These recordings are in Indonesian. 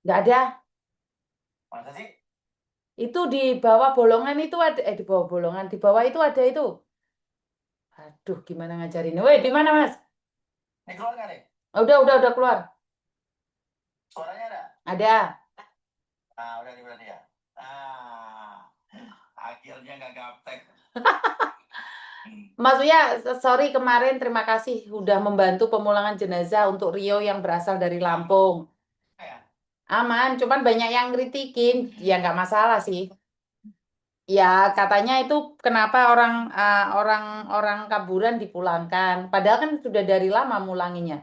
Nggak ada. Masa sih? Itu di bawah bolongan itu ada, di bawah bolongan, di bawah itu ada itu. Aduh, gimana ngajarinnya? Weh, di mana, Mas? Ini keluar nggak nih? Udah keluar. Suaranya ada? Ada. Ah, udah nih berarti ya. Ah, akhirnya nggak gaptek. Hmm. Mas Uya, sorry kemarin terima kasih udah membantu pemulangan jenazah untuk Rio yang berasal dari Aman Lampung. ya? Aman, cuman banyak yang kritikin. Ya nggak masalah sih. Ya katanya itu kenapa orang kaburan dipulangkan. Padahal kan sudah dari lama mulanginya.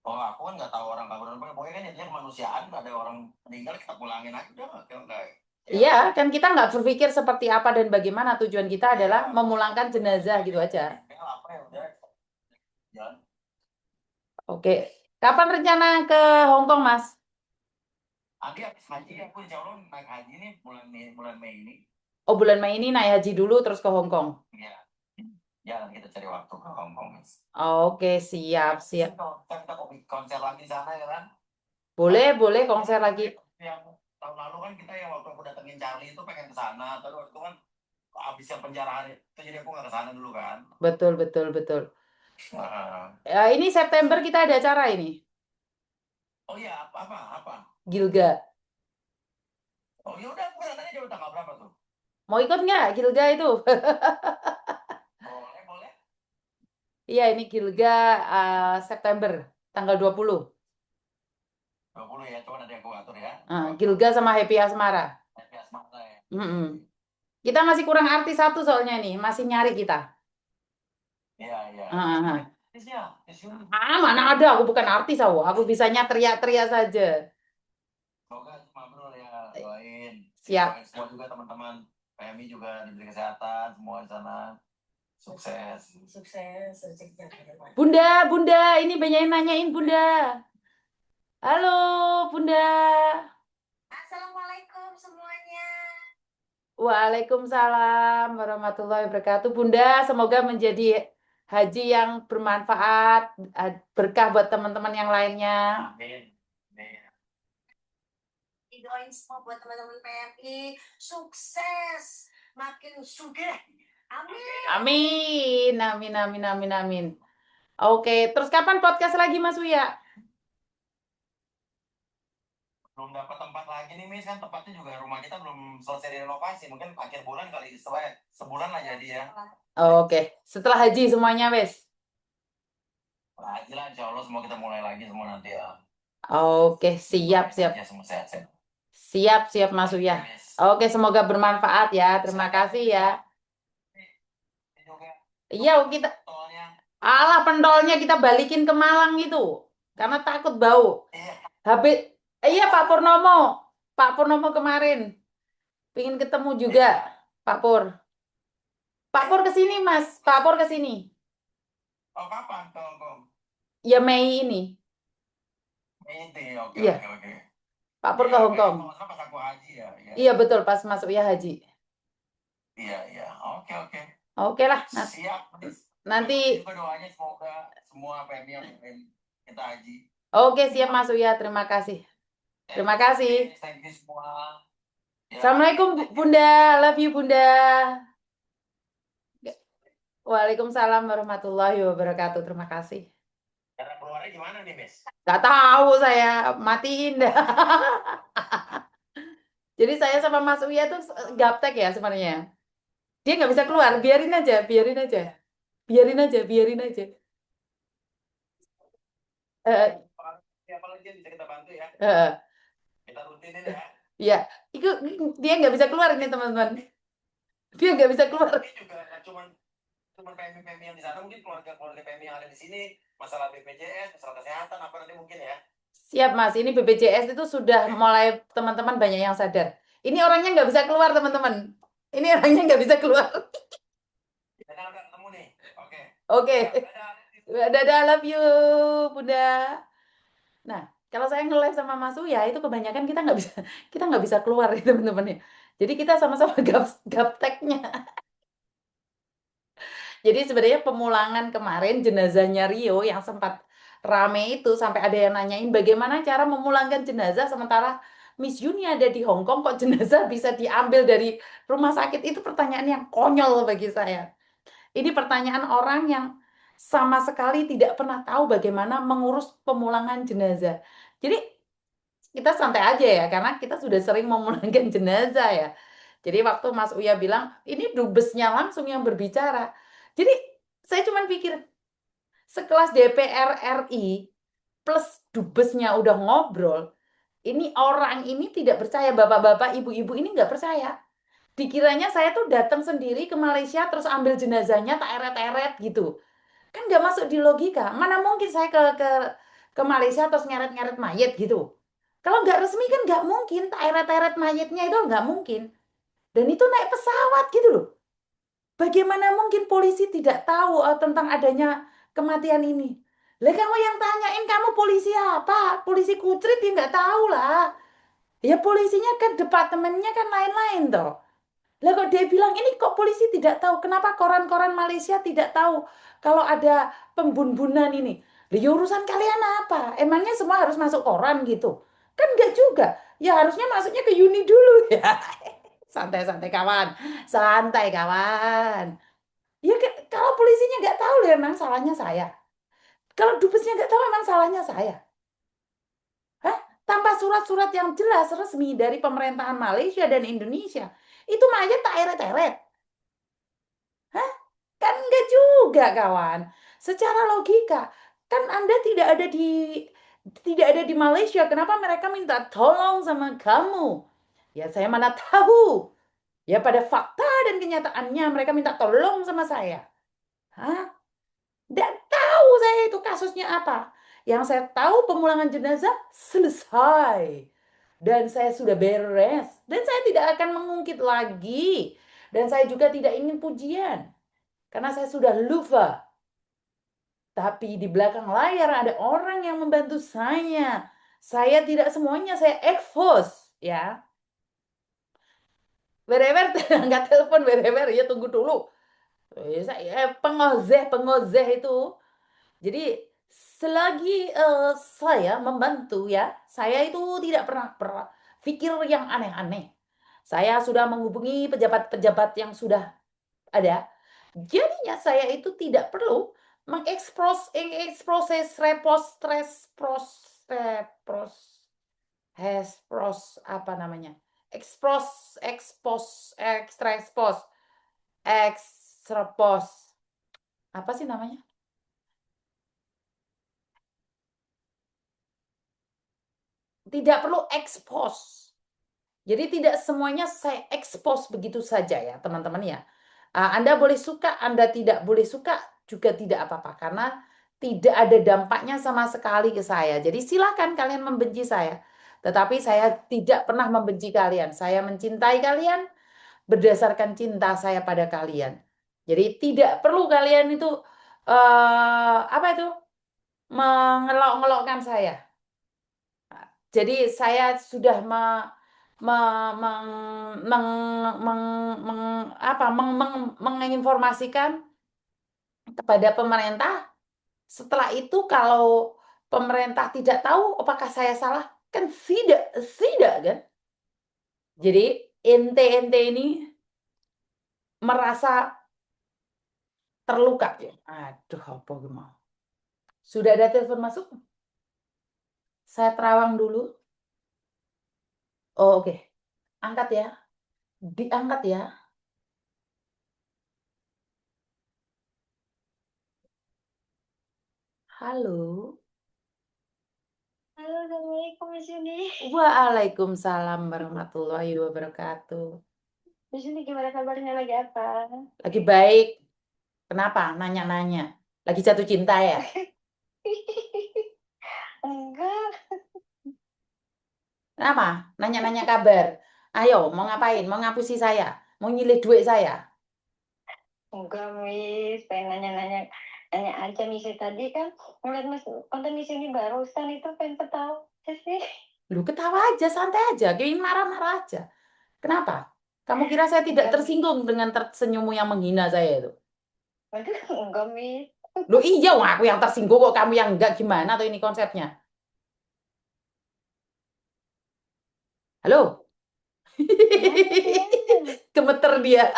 Oh, aku kan nggak tahu orang kabaran apa. Pokoknya kan intinya kemanusiaan. Ada orang meninggal kita pulangin aja udah. Kalau nggak, ya Iya, kan kita nggak berpikir seperti apa dan bagaimana. Tujuan kita iya. adalah Kalau memulangkan udah jenazah gitu pakai aja. email apa ya udah jalan. Oke. Kapan rencana ke Hong Kong, Mas? Nanti habis haji aku insya Allah naik haji nih bulan Mei ini. Oh, bulan Mei ini naik haji dulu terus ke Hong Kong. Ya, jalan kita cari waktu ke Hong Kong. Oke, siap, Enak sih siap. kalau kita konser lagi di sana ya kan. Kan Boleh, boleh dulu konser lagi. yang tahun lalu kan kita yang waktu aku datengin Charlie itu pengen ke sana. Terus itu kan habis yang penjarahan itu jadi aku nggak ke sana dulu kan. Betul, betul, betul. Nah, Ya, ini September kita ada acara ini. oh iya apa? Gilga. Oh ya udah aku rencananya jauh tanggal berapa tuh? Mau ikut nggak Gilga itu? Boleh boleh. Iya, ini Gilga September, tanggal 20. 20 ya, coba nanti aku atur ya. Gilga sama Happy Asmara. Tapi asmara ya. Mm-mm. Kita masih kurang artis satu soalnya nih, masih nyari kita. Iya iya. Ah, Ini ah. artisnya, Tisun. Mana ada, aku bukan artis, aku bisanya teriak-teriak saja. Semoga Mabrur ya doain. Ya Siap. doain semua juga teman-teman. PMI juga diberi kesehatan semua di sana. Sukses. Sukses rezekinya ke depan. Bunda, Bunda, ini banyak yang nanyain Bunda. Halo, Bunda. Assalamualaikum semuanya. Waalaikumsalam warahmatullahi wabarakatuh. Bunda, semoga menjadi haji yang bermanfaat, berkah buat teman-teman yang lainnya. Amin. Amin. Didoain semua buat teman-teman PMI sukses, makin sugih. Amin. Amin, amin, amin, amin, amin. Oke, terus kapan podcast lagi Mas Uya? Belum dapat tempat lagi nih, Miss. Kan tempatnya juga rumah kita belum selesai direnovasi. Mungkin akhir bulan kali setelah sebulan lah jadi ya. Oke, setelah haji semuanya wes. Lagi lah, insya Allah semua kita mulai lagi semua nanti ya. Oke, siap, Doain siap. aja semua sehat-sehat. Siap, siap Mas Oke, Uya. Miss. Oke, semoga bermanfaat ya. Terima Silakan kasih ini ya. ya. Ini juga Iya, kita tolnya. alah pentolnya kita balikin ke Malang itu. Karena takut bau. Iya. Habis iya Pak Purnomo. Pak Purnomo kemarin pingin ketemu juga Iya. Pak Pur. Pak Pur ke sini Mas. Pak Pur ke sini. Oh, kapan ke Hong Kong? Ya Mei ini. Ini, oke, oke, Iya, oke. Pak Pur ke Iya, Hong kayaknya Kong. kalau nggak salah pas aku haji ya. Iya, Iya betul pas masuk ya haji. iya, iya. Oke, oke. Oke lah. Siap, Miss. Nanti Ikutin juga doanya semoga semua PMI yang kita haji. oke siap Mas Uya. Terima kasih. Thank Terima you, kasih. Miss. Thank you semua. Ya, Assalamualaikum thank you. Bunda. Love you Bunda. Waalaikumsalam warahmatullahi wabarakatuh. Terima kasih. Cara keluarnya gimana nih, Miss? Gak tahu saya matiin dah. Jadi saya sama Mas Uya tuh gaptek ya sebenarnya. Dia nggak bisa keluar. Biarin aja, biarin aja, biarin aja, biarin aja. Eh, Siapa lagi yang bisa kita bantu ya? eh, Kita rutinin ya. ya, itu dia nggak bisa keluar ini teman-teman. Dia nggak bisa keluar. Ini juga nggak cuman PMI-PMI yang di sana, mungkin keluarga-keluarga PMI yang ada di sini, masalah BPJS, masalah kesehatan, apa nanti mungkin ya. Siap Mas, ini BPJS itu sudah mulai teman-teman banyak yang sadar. Ini orangnya nggak bisa keluar teman-teman. Ini orangnya nggak bisa keluar. Kita kan udah ketemu nih. Oke. Oke, Siap. Dadah. dadah, love you, Bunda. Nah, kalau saya nge-live sama Mas Uya itu kebanyakan kita nggak bisa keluar ya teman-teman ya. Jadi kita sama-sama gapteknya. Jadi sebenarnya pemulangan kemarin jenazahnya Rio yang sempat rame itu sampai ada yang nanyain bagaimana cara memulangkan jenazah sementara Miss Yuni ada di Hong Kong kok jenazah bisa diambil dari rumah sakit itu pertanyaan yang konyol bagi saya. Ini pertanyaan orang yang sama sekali tidak pernah tahu bagaimana mengurus pemulangan jenazah. Jadi kita santai aja ya, karena kita sudah sering memulangkan jenazah ya. Jadi waktu Mas Uya bilang, ini dubesnya langsung yang berbicara. Jadi saya cuma pikir, sekelas DPR RI plus dubesnya udah ngobrol, ini orang ini tidak percaya, bapak-bapak, ibu-ibu ini nggak percaya. Dikiranya saya tuh datang sendiri ke Malaysia terus ambil jenazahnya tak eret-eret gitu. Kan nggak masuk di logika. Mana mungkin saya ke Malaysia terus ngeret-ngeret mayat gitu. Kalau nggak resmi kan nggak mungkin. Tak eret-eret mayatnya itu nggak mungkin. Dan itu naik pesawat gitu loh. Bagaimana mungkin polisi tidak tahu tentang adanya kematian ini? Lah kamu yang tanyain kamu polisi apa? Polisi kucrit ya nggak tahu lah. Ya polisinya kan departemennya kan lain-lain toh. Lah kok dia bilang ini kok polisi tidak tahu? Kenapa koran-koran Malaysia tidak tahu kalau ada pembunbunan ini? Lah ya urusan kalian apa? Emangnya semua harus masuk koran gitu? Kan enggak juga. Ya harusnya masuknya ke Uni dulu ya. Santai-santai kawan. Santai kawan. Ya kalau polisinya nggak tahu lah emang salahnya saya. Kalau dubesnya nggak tahu emang salahnya saya. Hah? Tanpa surat-surat yang jelas resmi dari pemerintahan Malaysia dan Indonesia. Itu mayat tak eret-eret. Hah? Kan enggak juga, kawan. Secara logika, kan Anda tidak ada di Malaysia. Kenapa mereka minta tolong sama kamu? Ya, saya mana tahu. Ya, pada fakta dan kenyataannya mereka minta tolong sama saya. Hah? Tidak tahu saya itu kasusnya apa. Yang saya tahu pemulangan jenazah selesai. Dan saya sudah beres. Dan saya tidak akan mengungkit lagi. Dan saya juga tidak ingin pujian. Karena saya sudah lupa. Tapi di belakang layar ada orang yang membantu saya. Saya tidak semuanya saya expose, ya. Bereber, angkat telepon bereber, ya tunggu dulu. Saya pengozeh itu. Jadi selagi saya membantu ya, saya itu tidak pernah berpikir yang aneh-aneh. Saya sudah menghubungi pejabat-pejabat yang sudah ada. Jadinya saya itu tidak perlu mengekspos repos stres apa namanya, ekspos ekspos apa sih namanya, tidak perlu ekspos. Jadi tidak semuanya saya ekspos begitu saja ya teman-teman ya. Anda boleh suka, Anda tidak boleh suka juga tidak apa-apa karena tidak ada dampaknya sama sekali ke saya. Jadi silakan kalian membenci saya. Tetapi saya tidak pernah membenci kalian. Saya mencintai kalian berdasarkan cinta saya pada kalian. Jadi tidak perlu kalian itu apa itu mengelok-ngelokkan saya. Jadi saya sudah meng, meng, meng, menginformasikan kepada pemerintah. Setelah itu kalau pemerintah tidak tahu apakah saya salah, kan tidak kan. Jadi ente-ente ini merasa terluka ya. Aduh, apa gimana? Sudah ada telepon masuk? Saya terawang dulu. Oh, oke. Angkat ya. Diangkat ya. Halo. Halo, Assalamualaikum Mas Yuni. Waalaikumsalam warahmatullahi wabarakatuh. Mas Yuni gimana kabarnya, lagi apa? Lagi baik. Kenapa? Nanya-nanya. Lagi jatuh cinta ya? Enggak, Kenapa? Nanya-nanya kabar. Ayo, mau ngapain? Mau ngapusi saya? Mau nyilih duit saya? enggak Miss, pengen nanya-nanya aja Miss. Tadi kan ngeliat Mas konten Miss Yuni barusan itu, pengen ketawa aja sih. Lu ketawa aja, santai aja. Kayak marah-marah aja. Kenapa? Kamu kira saya tidak Enggak, tersinggung dengan tersenyummu yang menghina saya itu? aduh, enggak Miss. Loh iya, wong aku yang tersinggung kok kamu yang enggak, gimana tuh ini konsepnya? Halo? Gimana gimana? Gemeter dia.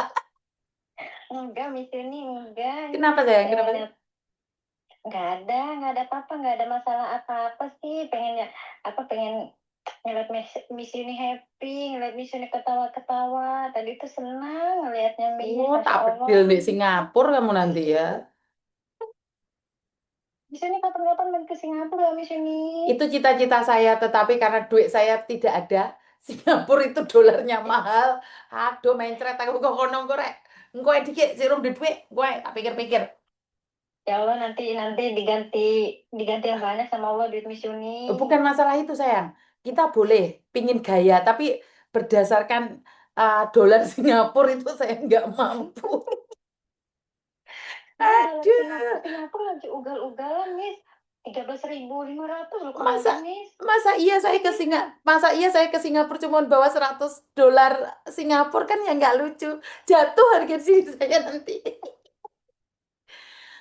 Enggak, Miss Yuni enggak. Ini Kenapa sayang? Kenapa? pengen nggak ada apa-apa, nggak ada masalah apa-apa sih. Pengen ya apa pengen ngeliat Miss Yuni happy, ngeliat Miss Yuni ketawa-ketawa. Tadi tuh senang ngeliatnya Miss, Oh, Masya tak Allah. bedil di Singapura kamu nanti ya. Miss Yuni kapan-kapan main ke Singapura, Miss Yuni. Itu cita-cita saya, tetapi karena duit saya tidak ada, Singapura itu dolarnya mahal. Aduh, mencret aku kok kono korek. Engko dikit sirum di duit, gue tak pikir-pikir. Ya Allah, nanti diganti diganti yang banyak sama Allah duit Miss Yuni. Bukan masalah itu, sayang. Kita boleh pingin gaya, tapi berdasarkan dolar Singapura itu saya nggak mampu. Dolar Aduh, Singapura lagi ugal-ugalan, Miss. 13.500 loh per masa hari, Miss. masa iya saya ke Singapura cuma bawa $100 Singapura, kan ya nggak lucu. Jatuh harga sini saya nanti.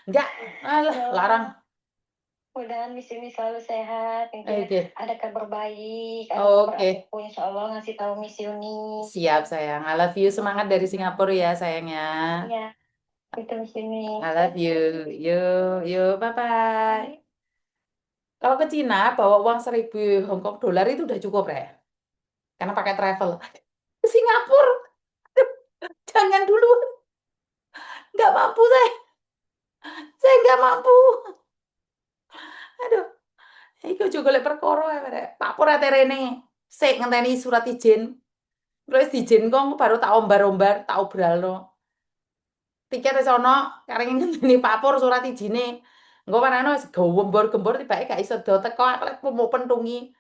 Nggak, alah, Ya larang. Allah, mudahan Miss Yuni selalu sehat. Mungkin Oke, ada kabar baik, ada kabar oke. apapun, insya Allah ngasih tahu Miss Yuni. Siap, sayang. I love you. Semangat dari Singapura ya, sayangnya. Iya, itu Miss Yuni. I love you. Yuk, yuk, bye-bye. Kalau ke Cina, bawa uang 1.000 Hong Kong dolar itu udah cukup, ya? Karena pakai travel. Ke Singapura, jangan dulu. Nggak mampu saya. Saya nggak mampu. Aduh, iku juga golek perkara ya, Pak. Pak Pur ate rene. Sik ngenteni surat izin. Terus izin kok baru tak ombar-ombar, tak obralno. Tiket wis ono, kareng ngenteni Pak Pur surat izine. Engko panano wis gembor-gembor tibake gak iso do teko, aku lek mau pentungi.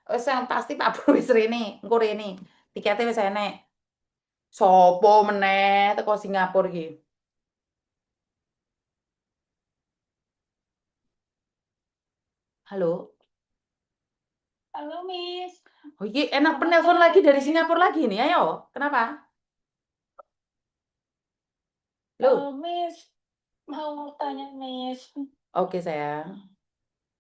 Wis yang pasti Pak Pur wis rene, engko rene. Tiketnya wis enek. Sopo meneh teko Singapura iki? Halo. Halo, Miss. Oh, iki enak Selamat penelpon sore, lagi dari Miss. Singapura lagi nih. Ayo, kenapa? Loh. Miss, mau tanya, Miss. Oke, sayang.